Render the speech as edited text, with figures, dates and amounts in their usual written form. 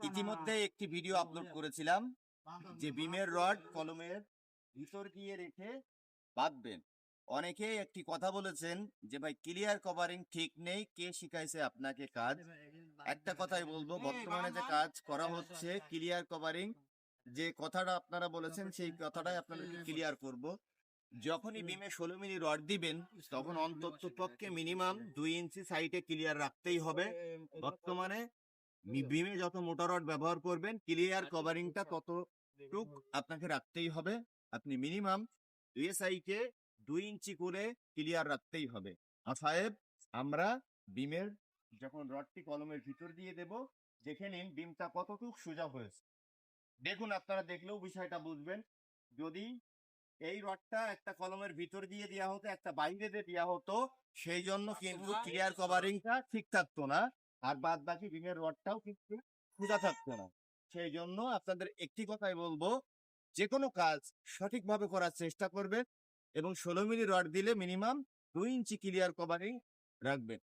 ইতিমধ্যে একটি video upload করেছিলাম যে বিমের রড কলমের ভিতর দিয়ে রেখে বাঁধবেন। অনেকেই একটি কথা বলেছেন যে ভাই ক্লিয়ার কভারিং ঠিক নেই, কে শিখাইছে আপনাকে কাজ? একটা কথাই বলবো, বর্তমানে যে কাজ করা হচ্ছে ক্লিয়ার কভারিং, যে কথাটা আপনারা বলেছেন সেই কথাটাই আপনাদেরকে ক্লিয়ার করব। যখনই বিমে 16 মিলি রড দিবেন তখন অন্তত পক্ষে মিনিমাম 2 ইঞ্চি সাইডে ক্লিয়ার রাখতেই হবে। বর্তমানে বিমে যত মোটা রড ব্যবহার করবেন ক্লিয়ার কভারিংটা ততটুক আপনাকে রাখতেই হবে। আপনি মিনিমাম 2 সাইডে 2 ইঞ্চি করে ক্লিয়ার রাখতেই হবে। সাহেব, আমরা বিমের যখন রডটি কলমের ভিতর দিয়ে দেব, দেখে নিন বিমটা কতটুক সোজা হয়েছে। দেখুন, আপনারা দেখলেও বিষয়টা বুঝবেন। যদি এই রডটা একটা কলমের ভিতর দিয়ে দেওয়া হতো, একটা বাইরে দিয়ে দেওয়া হতো, সেই জন্য কিন্তু ক্লিয়ার কভারিংটা ঠিক থাকতো না, আর বাদ বাকি বিমের রডটাও কিন্তু সোজা থাকতো না। সেই জন্য আপনাদের একটি কথাই বলবো, যে কোনো কাজ সঠিকভাবে করার চেষ্টা করবেন এবং 16 মিলি রড দিলে মিনিমাম 2 ইঞ্চি ক্লিয়ার কভারিং রাখবেন।